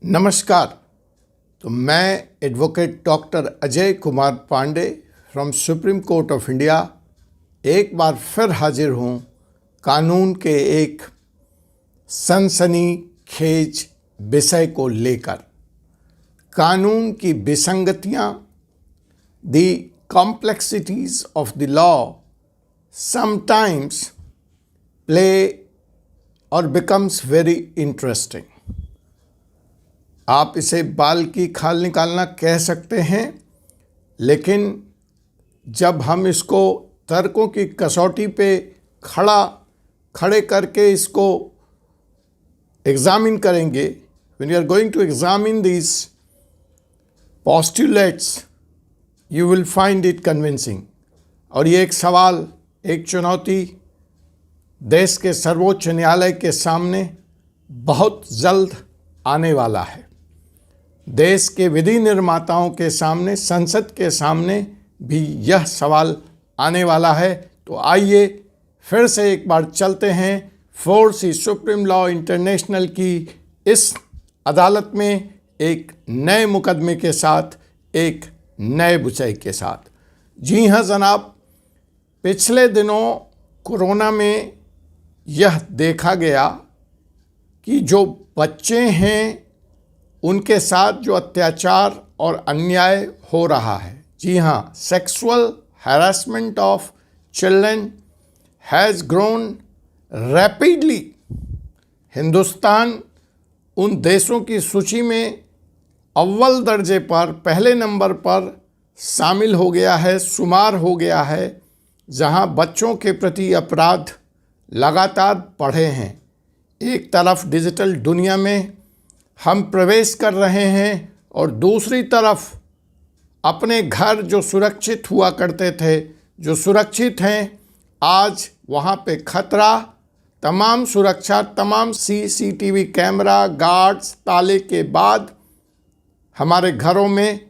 नमस्कार। तो मैं advocate doctor Ajay Kumar Pandey from Supreme Court of India एक बार फिर हाजिर हूँ कानून के एक सनसनीखेज विषय को लेकर। कानून की विसंगतियाँ, the complexities of the law sometimes play और बिकम्स वेरी इंटरेस्टिंग। आप इसे बाल की खाल निकालना कह सकते हैं, लेकिन जब हम इसको तर्कों की कसौटी पे खड़े करके इसको एग्जामिन करेंगे, when you are going to examine these postulates, you will find it convincing। और ये एक सवाल, एक चुनौती देश के सर्वोच्च न्यायालय के सामने बहुत जल्द आने वाला है। देश के विधि निर्माताओं के सामने, संसद के सामने भी यह सवाल आने वाला है। तो आइए फिर से एक बार चलते हैं फोर्स सुप्रीम लॉ इंटरनेशनल की इस अदालत में एक नए मुकदमे के साथ, एक नए विषय के साथ। जी हाँ जनाब, पिछले दिनों कोरोना में यह देखा गया कि जो बच्चे हैं उनके साथ जो अत्याचार और अन्याय हो रहा है, जी हाँ, sexual harassment of children has grown rapidly. Hindustan उन देशों की सूची में अव्वल दर्जे पर, पहले नंबर पर शामिल हो गया है, शुमार हो गया है, जहां बच्चों के प्रति अपराध लगातार बढ़े हैं। एक तरफ डिजिटल दुनिया में हम प्रवेश कर रहे हैं और दूसरी तरफ अपने घर जो सुरक्षित हुआ करते थे, जो सुरक्षित हैं, आज वहाँ पे खतरा। तमाम सुरक्षा, तमाम सीसीटीवी कैमरा, गार्ड्स, ताले के बाद हमारे घरों में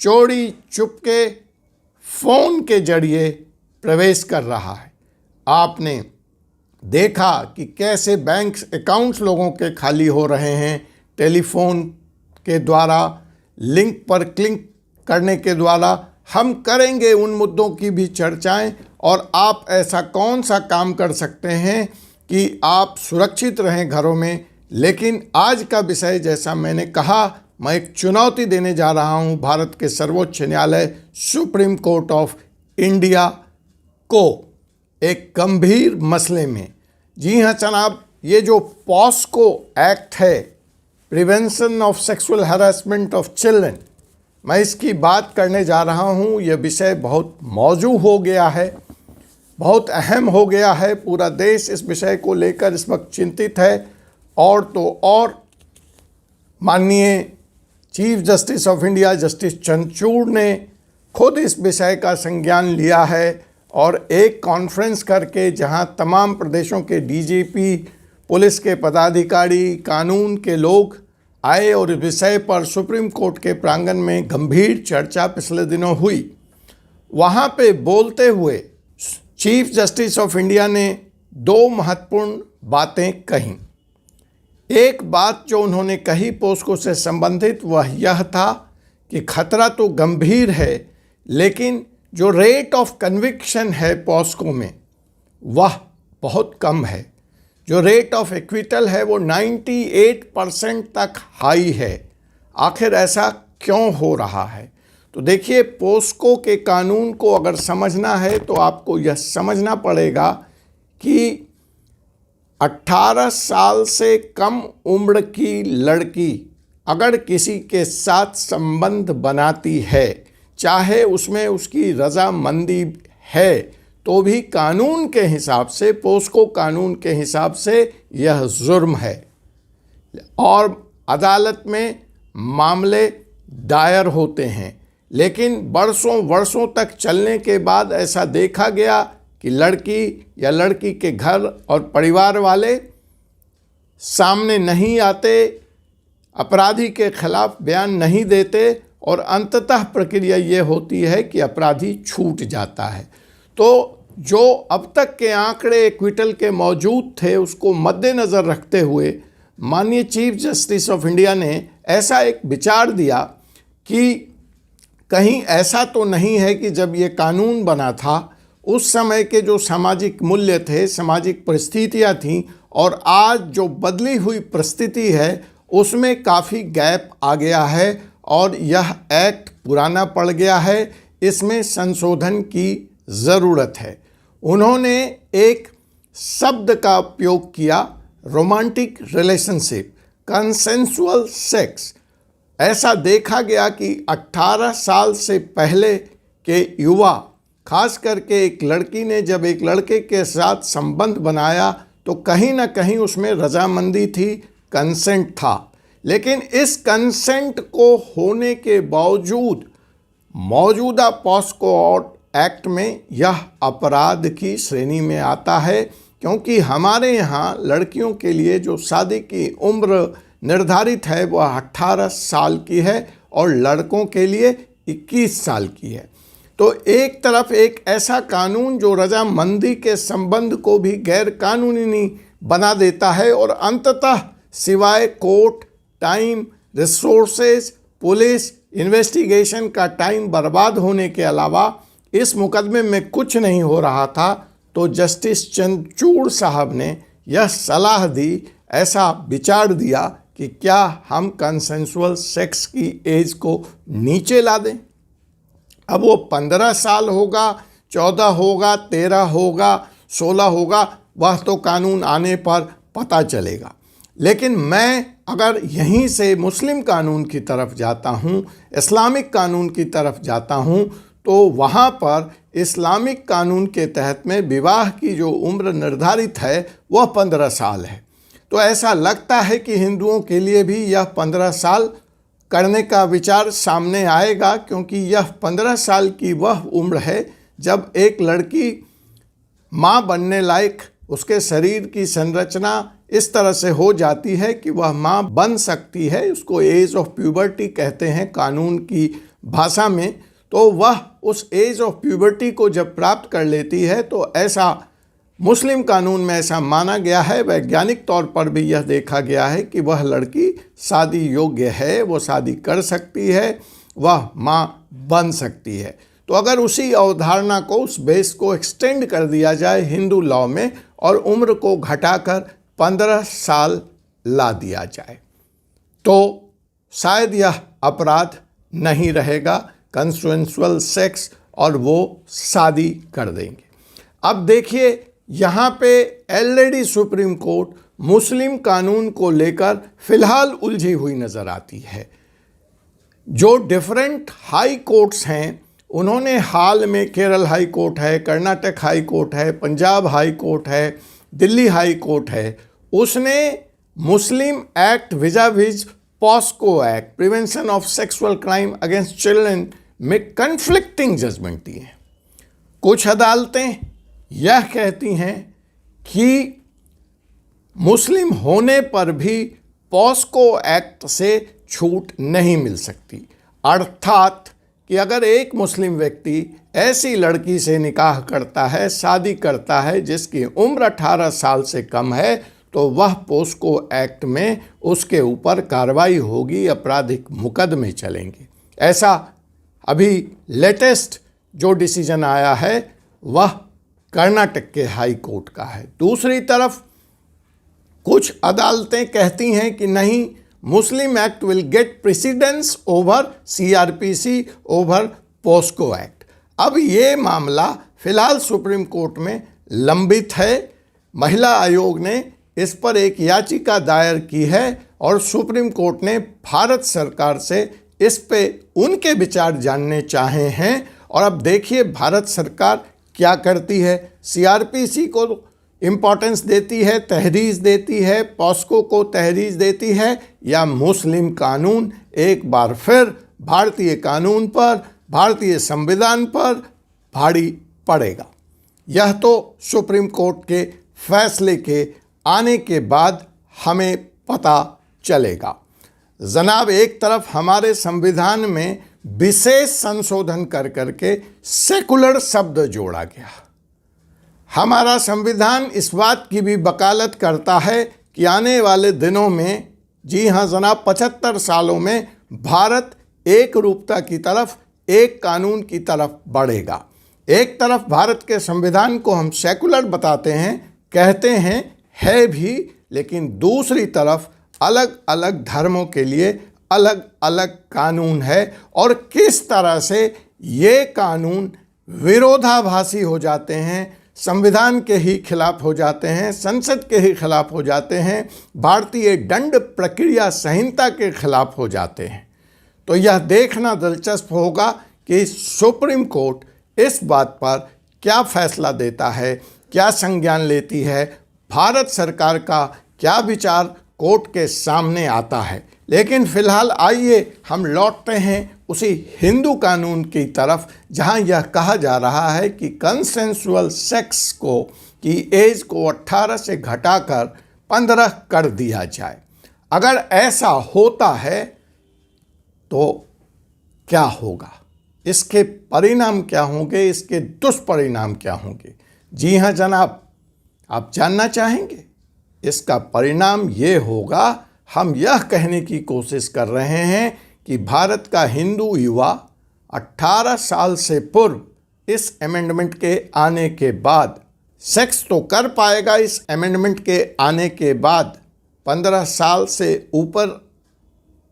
चोरी चुपके फ़ोन के जरिए प्रवेश कर रहा है। आपने देखा कि कैसे बैंक अकाउंट्स लोगों के खाली हो रहे हैं, टेलीफोन के द्वारा, लिंक पर क्लिक करने के द्वारा। हम करेंगे उन मुद्दों की भी चर्चाएं, और आप ऐसा कौन सा काम कर सकते हैं कि आप सुरक्षित रहें घरों में। लेकिन आज का विषय, जैसा मैंने कहा, मैं एक चुनौती देने जा रहा हूं भारत के सर्वोच्च न्यायालय सुप्रीम कोर्ट ऑफ इंडिया को एक गंभीर मसले में। जी हाँ जनाब, ये जो पॉस्को एक्ट है, prevention of sexual harassment of children, मैं इसकी बात करने जा रहा हूँ। यह विषय बहुत मौजू हो गया है, बहुत अहम हो गया है। पूरा देश इस विषय को लेकर इस वक्त चिंतित है। और तो और माननीय chief justice of India justice Chandrachud ने खुद इस विषय का संज्ञान लिया है और एक कॉन्फ्रेंस करके, जहाँ तमाम प्रदेशों के डीजीपी, पुलिस के पदाधिकारी, कानून के लोग आए और इस विषय पर सुप्रीम कोर्ट के प्रांगण में गंभीर चर्चा पिछले दिनों हुई। वहाँ पे बोलते हुए चीफ जस्टिस ऑफ इंडिया ने दो महत्वपूर्ण बातें कहीं। एक बात जो उन्होंने कही पोस्को से संबंधित, वह यह था कि खतरा तो गंभीर है, लेकिन जो रेट ऑफ कन्विक्शन है पोस्को में, वह बहुत कम है। जो रेट ऑफ एक्विटल है वो 98% तक हाई है। आखिर ऐसा क्यों हो रहा है? तो देखिए, पोस्को के कानून को अगर समझना है तो आपको यह समझना पड़ेगा कि 18 साल से कम उम्र की लड़की अगर किसी के साथ संबंध बनाती है, चाहे उसमें उसकी रजामंदी है, तो भी कानून के हिसाब से, पोस्को कानून के हिसाब से यह जुर्म है और अदालत में मामले दायर होते हैं। लेकिन वर्षों तक चलने के बाद ऐसा देखा गया कि लड़की या लड़की के घर और परिवार वाले सामने नहीं आते, अपराधी के खिलाफ बयान नहीं देते, और अंततः प्रक्रिया ये होती है कि अपराधी छूट जाता है। तो जो अब तक के आंकड़े एक्विटल के मौजूद थे, उसको मद्देनज़र रखते हुए माननीय चीफ जस्टिस ऑफ इंडिया ने ऐसा एक विचार दिया कि कहीं ऐसा तो नहीं है कि जब ये कानून बना था उस समय के जो सामाजिक मूल्य थे, सामाजिक परिस्थितियाँ थीं और आज जो बदली हुई परिस्थिति है उसमें काफ़ी गैप आ गया है और यह एक्ट पुराना पड़ गया है, इसमें संशोधन की ज़रूरत है। उन्होंने एक शब्द का उपयोग किया, रोमांटिक रिलेशनशिप, कंसेंसुअल सेक्स। ऐसा देखा गया कि 18 साल से पहले के युवा, खास करके एक लड़की ने जब एक लड़के के साथ संबंध बनाया तो कहीं ना कहीं उसमें रजामंदी थी, कंसेंट था। लेकिन इस कंसेंट को होने के बावजूद मौजूदा पॉस्को एक्ट में यह अपराध की श्रेणी में आता है, क्योंकि हमारे यहाँ लड़कियों के लिए जो शादी की उम्र निर्धारित है वह 18 साल की है और लड़कों के लिए 21 साल की है। तो एक तरफ एक ऐसा कानून जो रजामंदी के संबंध को भी गैर कानूनी बना देता है और अंततः सिवाय court, time, resources, police investigation का टाइम बर्बाद होने के अलावा इस मुकदमे में कुछ नहीं हो रहा था, तो जस्टिस चंद्रचूड़ साहब ने यह सलाह दी, ऐसा विचार दिया कि क्या हम कंसेंसुअल सेक्स की एज को नीचे ला दें। अब वो 15 साल होगा, 14 होगा, 13 होगा, 16 होगा, वह तो कानून आने पर पता चलेगा। लेकिन मैं अगर यहीं से मुस्लिम कानून की तरफ जाता हूँ, इस्लामिक कानून की तरफ जाता हूँ, तो वहाँ पर इस्लामिक कानून के तहत में विवाह की जो उम्र निर्धारित है वह 15 साल है। तो ऐसा लगता है कि हिंदुओं के लिए भी यह 15 साल करने का विचार सामने आएगा, क्योंकि यह 15 साल की वह उम्र है जब एक लड़की माँ बनने लायक, उसके शरीर की संरचना इस तरह से हो जाती है कि वह माँ बन सकती है। उसको एज ऑफ प्यूबर्टी कहते हैं कानून की भाषा में। तो वह उस एज ऑफ प्यूबर्टी को जब प्राप्त कर लेती है तो ऐसा मुस्लिम कानून में ऐसा माना गया है, वैज्ञानिक तौर पर भी यह देखा गया है कि वह लड़की शादी योग्य है, वो शादी कर सकती है, वह माँ बन सकती है। तो अगर उसी अवधारणा को, उस बेस को एक्सटेंड कर दिया जाए हिंदू लॉ में और उम्र को घटाकर 15 साल ला दिया जाए तो शायद यह अपराध नहीं रहेगा, कंसेंसुअल सेक्स, और वो शादी कर देंगे। अब देखिए, यहाँ पे ऑलरेडी सुप्रीम कोर्ट मुस्लिम कानून को लेकर फिलहाल उलझी हुई नज़र आती है। जो डिफरेंट हाई कोर्ट्स हैं उन्होंने हाल में, केरल हाई कोर्ट है, कर्नाटक हाई कोर्ट है, पंजाब हाई कोर्ट है, दिल्ली हाई कोर्ट है, उसने Muslim act vis a vis POCSO act, prevention of sexual crime against children में कन्फ्लिक्टिंग जजमेंट दिए हैं। कुछ अदालतें यह कहती हैं कि मुस्लिम होने पर भी पॉस्को एक्ट से छूट नहीं मिल सकती, अर्थात कि अगर एक मुस्लिम व्यक्ति ऐसी लड़की से निकाह करता है, शादी करता है जिसकी उम्र 18 साल से कम है, तो वह पॉस्को एक्ट में उसके ऊपर कार्रवाई होगी, आपराधिक मुकदमे चलेंगे। ऐसा अभी लेटेस्ट जो डिसीजन आया है वह कर्नाटक के हाई कोर्ट का है। दूसरी तरफ कुछ अदालतें कहती हैं कि नहीं, Muslim act will get precedence over CrPC, over POCSO act. अब ये मामला फिलहाल सुप्रीम कोर्ट में लंबित है। महिला आयोग ने इस पर एक याचिका दायर की है और सुप्रीम कोर्ट ने भारत सरकार से इस पे उनके विचार जानने चाहे हैं। और अब देखिए भारत सरकार क्या करती है। सीआरपीसी को इम्पोर्टेंस देती है, तहरीज देती है, पॉस्को को तहरीज देती है, या मुस्लिम कानून एक बार फिर भारतीय कानून पर, भारतीय संविधान पर भारी पड़ेगा। यह तो सुप्रीम कोर्ट के फैसले के आने के बाद हमें पता चलेगा। जनाब, एक तरफ हमारे संविधान में विशेष संशोधन कर करके सेकुलर शब्द जोड़ा गया। हमारा संविधान इस बात की भी वकालत करता है कि आने वाले दिनों में जी हाँ जनाब, 75 सालों में भारत एक रूपता की तरफ, एक कानून की तरफ बढ़ेगा। एक तरफ भारत के संविधान को हम सेकुलर बताते हैं, कहते हैं है भी, लेकिन दूसरी तरफ अलग अलग धर्मों के लिए अलग अलग कानून है और किस तरह से ये कानून विरोधाभासी हो जाते हैं, संविधान के ही खिलाफ हो जाते हैं, संसद के ही खिलाफ हो जाते हैं, भारतीय दंड प्रक्रिया संहिता के खिलाफ हो जाते हैं। तो यह देखना दिलचस्प होगा कि सुप्रीम कोर्ट इस बात पर क्या फैसला देता है, क्या संज्ञान लेती है, भारत सरकार का क्या विचार कोर्ट के सामने आता है। लेकिन फिलहाल आइए हम लौटते हैं उसी हिंदू कानून की तरफ, जहां यह कहा जा रहा है कि कंसेंसुअल सेक्स की एज को 18 से घटाकर 15 कर दिया जाए। अगर ऐसा होता है तो क्या होगा, इसके परिणाम क्या होंगे, इसके दुष्परिणाम क्या होंगे? जी हाँ जनाब, आप जानना चाहेंगे? इसका परिणाम ये होगा, हम यह कहने की कोशिश कर रहे हैं कि भारत का हिंदू युवा 18 साल से पूर्व इस अमेंडमेंट के आने के बाद सेक्स तो कर पाएगा। इस अमेंडमेंट के आने के बाद 15 साल से ऊपर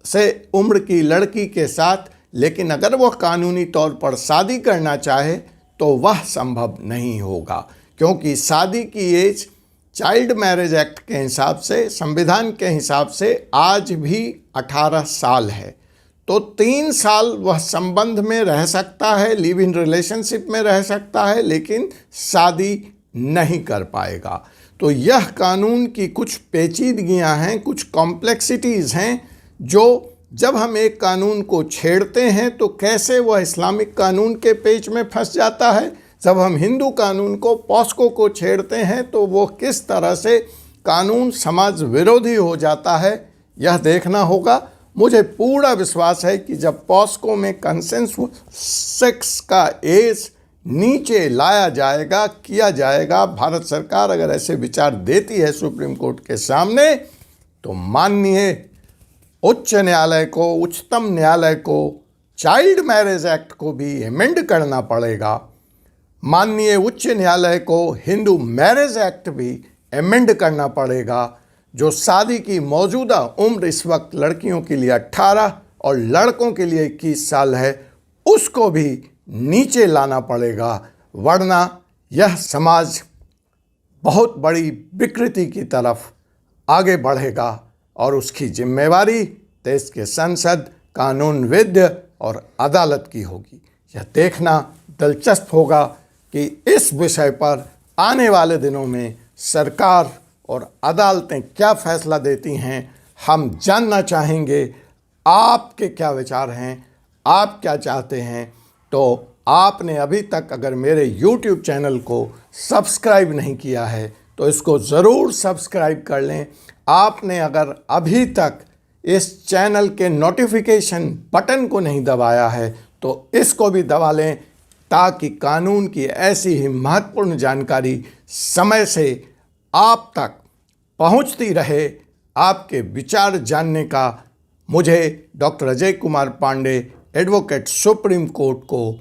से उम्र की लड़की के साथ, लेकिन अगर वह कानूनी तौर पर शादी करना चाहे तो वह संभव नहीं होगा, क्योंकि शादी की एज चाइल्ड मैरिज एक्ट के हिसाब से, संविधान के हिसाब से आज भी 18 साल है। तो 3 साल वह संबंध में रह सकता है, लिव इन रिलेशनशिप में रह सकता है, लेकिन शादी नहीं कर पाएगा। तो यह कानून की कुछ पेचीदगियां हैं, कुछ कॉम्प्लेक्सिटीज़ हैं, जो जब हम एक कानून को छेड़ते हैं तो कैसे वह इस्लामिक कानून के पेच में फंस जाता है, जब हम हिंदू कानून को, पॉस्को को छेड़ते हैं तो वो किस तरह से कानून समाज विरोधी हो जाता है, यह देखना होगा। मुझे पूरा विश्वास है कि जब पॉस्को में कंसेंसुअल सेक्स का एज नीचे लाया जाएगा, किया जाएगा, भारत सरकार अगर ऐसे विचार देती है सुप्रीम कोर्ट के सामने, तो माननीय उच्च न्यायालय को, उच्चतम न्यायालय को चाइल्ड मैरिज एक्ट को भी अमेंड करना पड़ेगा। माननीय उच्च न्यायालय को हिंदू मैरिज एक्ट भी अमेंड करना पड़ेगा। जो शादी की मौजूदा उम्र इस वक्त लड़कियों के लिए 18 और लड़कों के लिए 21 साल है, उसको भी नीचे लाना पड़ेगा, वरना यह समाज बहुत बड़ी विकृति की तरफ आगे बढ़ेगा और उसकी जिम्मेवारी देश के संसद, कानूनविद और अदालत की होगी। यह देखना दिलचस्प होगा कि इस विषय पर आने वाले दिनों में सरकार और अदालतें क्या फैसला देती हैं, हम जानना चाहेंगे। आपके क्या विचार हैं, आप क्या चाहते हैं? तो आपने अभी तक अगर मेरे YouTube चैनल को सब्सक्राइब नहीं किया है तो इसको ज़रूर सब्सक्राइब कर लें। आपने अगर अभी तक इस चैनल के नोटिफिकेशन बटन को नहीं दबाया है तो इसको भी दबा लें, ताकि कानून की ऐसी ही महत्वपूर्ण जानकारी समय से आप तक पहुंचती रहे। आपके विचार जानने का मुझे doctor Ajay Kumar Pandey, advocate, Supreme Court को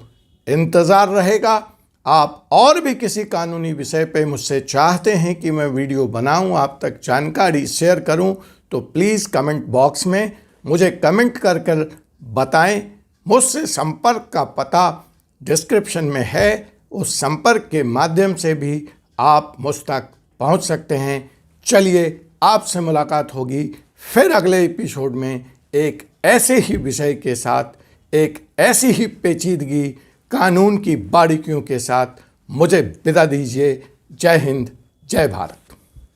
इंतज़ार रहेगा। आप और भी किसी कानूनी विषय पे मुझसे चाहते हैं कि मैं वीडियो बनाऊं, आप तक जानकारी शेयर करूं, तो प्लीज़ कमेंट बॉक्स में मुझे कमेंट कर कर बताएं। मुझसे संपर्क का पता डिस्क्रिप्शन में है, उस संपर्क के माध्यम से भी आप मुझ तक पहुंच सकते हैं। चलिए, आपसे मुलाकात होगी फिर अगले एपिसोड में एक ऐसे ही विषय के साथ, एक ऐसी ही पेचीदगी कानून की बारीकियों के साथ। मुझे विदा दीजिए। जय हिंद, जय भारत।